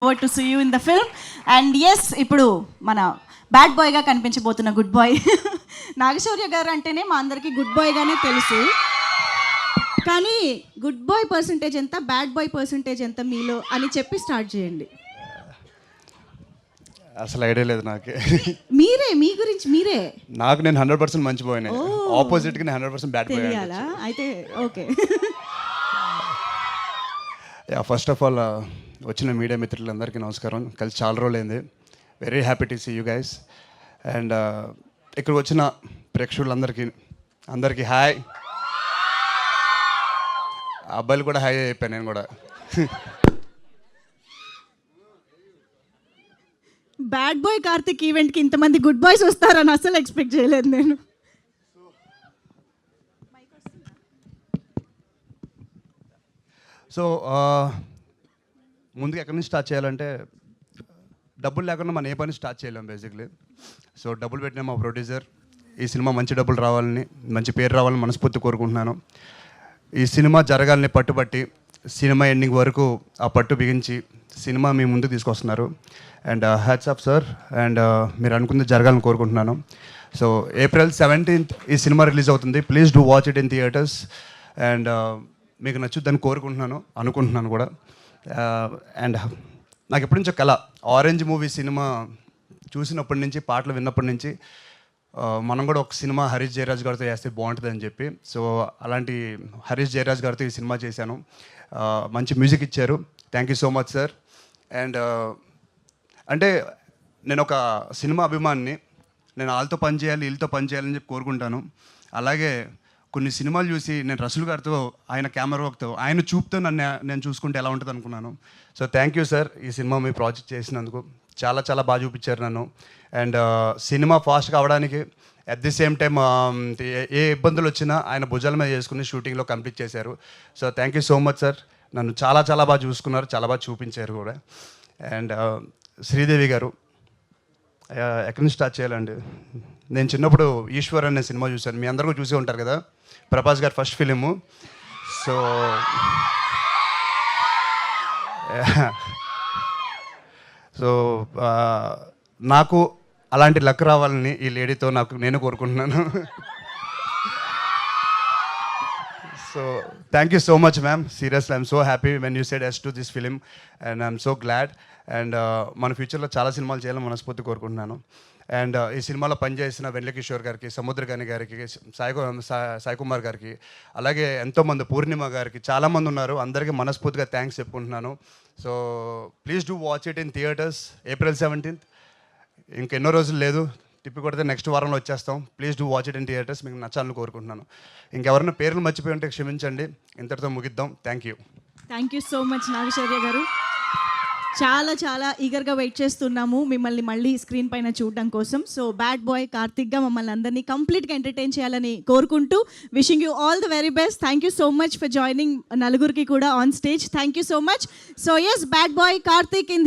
forward to see you in the film. And yes, ఇప్పుడు మన bad బాయ్గా కనిపించబోతున్న good bye Naga Shaurya గారు అంటేనే మా అందరికీ గుడ్ బాయ్గానే తెలుసు. కానీ గుడ్ బాయ్ పర్సంటేజ్ ఎంత, బ్యాడ్ బాయ్ పర్సంటేజ్ ఎంత మీలో అని చెప్పి స్టార్ట్ చేయండి. అసలు ఐడియా లేదు నాకు. మీరే మీ గురించి మీరే. నాకు నేను 100% మంచి బాయ్నే, ఆపోజిట్కి నేను 100% బ్యాడ్ బాయ్. తెలియాలా అయితే? ఓకే. ఫస్ట్ ఆఫ్ ఆల్ వచ్చిన మీడియా మిత్రులందరికీ నమస్కారం. కలిసి చాలా రోజులైంది. Very happy to see you guys. And ఇక్కడికి వచ్చిన ప్రేక్షకులందరికీ హాయ్. అబ్బాయిలు కూడా హాయ్ అయిపోయాను నేను కూడా. బ్యాడ్ బాయ్ కార్తిక్ ఈవెంట్కి ఇంతమంది గుడ్ బాయ్స్ వస్తారని అసలు ఎక్స్పెక్ట్ చేయలేదు నేను. సో ముందుగా ఎక్కడి నుంచి స్టార్ట్ చేయాలంటే, డబ్బులు లేకుండా మనం ఏ పని స్టార్ట్ చేయలేం బేసిక్లీ. సో డబ్బులు పెట్టిన మా ప్రొడ్యూసర్ ఈ సినిమా మంచి డబ్బులు రావాలని, మంచి పేరు రావాలని మనస్ఫూర్తి కోరుకుంటున్నాను. ఈ సినిమా జరగాలని పట్టుబట్టి సినిమా ఎండింగ్ వరకు ఆ పట్టు బిగించి సినిమా మీ ముందుకు తీసుకొస్తున్నారు. And hats off sir. And మీరు అనుకుంది జరగాలని కోరుకుంటున్నాను. సో April 17th ఈ సినిమా రిలీజ్ అవుతుంది. Please do watch it in theatres. And మీకు నచ్చుద్దని అనుకుంటున్నాను కూడా. అండ్ నాకు ఎప్పటి నుంచో కళ, ఆరెంజ్ మూవీ సినిమా చూసినప్పటి నుంచి, పాటలు విన్నప్పటి నుంచి మనం కూడా ఒక సినిమా హరీష్ జయరాజ్ గారితో చేస్తే బాగుంటుందని చెప్పి, సో అలాంటి హరీష్ జయరాజ్ గారితో ఈ సినిమా చేశాను. మంచి మ్యూజిక్ ఇచ్చారు. Thank you so much sir. And అంటే నేను ఒక సినిమా అభిమానిని. నేను వాళ్ళతో పని చేయాలి, వీళ్ళతో పని చేయాలని చెప్పి కోరుకుంటాను. అలాగే కొన్ని సినిమాలు చూసి నేను రసూల్ గారితో, ఆయన కెమెరా వర్క్తో, ఆయన చూపుతో నేను చూసుకుంటే ఎలా ఉంటుంది అనుకున్నాను. సో థ్యాంక్ యూ సార్, ఈ సినిమా మీ ప్రాజెక్ట్ చేసినందుకు. చాలా చాలా బాగా చూపించారు నన్ను. అండ్ సినిమా ఫాస్ట్గా అవడానికి అట్ ది సేమ్ టైం ఏ ఇబ్బందులు వచ్చినా ఆయన భుజాల మీద చేసుకుని షూటింగ్లో కంప్లీట్ చేశారు. So thank you so much sir. నన్ను చాలా చాలా బాగా చూసుకున్నారు, చాలా బాగా చూపించారు కూడా. అండ్ శ్రీదేవి గారు, ఎక్కడి నుంచి స్టార్ట్ చేయాలండి? నేను చిన్నప్పుడు ఈశ్వర్ అనే సినిమా చూశాను. మీ అందరూ చూసే ఉంటారు కదా, ప్రభాస్ గారి ఫస్ట్ ఫిలిము. సో సో నాకు అలాంటి లక్ రావాలని ఈ లేడీతో నేను కోరుకుంటున్నాను. So thank you so much ma'am. Seriously I'm so happy when you said yes to this film and I'm so glad. And మన ఫ్యూచర్లో చాలా సినిమాలు చేయాలని మనస్ఫూర్తి కోరుకుంటున్నాను. అండ్ ఈ సినిమాలో పనిచేసిన వెంకటకిషోర్ గారికి, సముద్రకాని గారికి, సాయి కుమార్ గారికి, అలాగే ఎంతోమంది, పూర్ణిమ గారికి, చాలామంది ఉన్నారు. అందరికీ మనస్ఫూర్తిగా థ్యాంక్స్ చెప్పుకుంటున్నాను. So please do watch it in theatres April 17th. ఇంకెన్నో రోజులు లేదు, తిప్పి కొడితే నెక్స్ట్ వారంలో వచ్చేస్తాం. Please do watch it in theatres. మీకు నచ్చాలని కోరుకుంటున్నాను. ఇంకెవరైనా పేర్లు మర్చిపోయి ఉంటే క్షమించండి. ఇంతటితో ముగిద్దాం. Thank you so much Naga Shaurya గారు. చాలా చాలా ఈగర్గా వెయిట్ చేస్తున్నాము మిమ్మల్ని మళ్ళీ స్క్రీన్ పైన చూడడం కోసం. సో బ్యాడ్ బాయ్ కార్తిక్గా మమ్మల్ని అందరినీ కంప్లీట్గా ఎంటర్టైన్ చేయాలని కోరుకుంటూ wishing you all the very best. Thank you so much for joining నలుగురికి కూడా on stage. Thank you so much. So yes, bad boy Karthik in the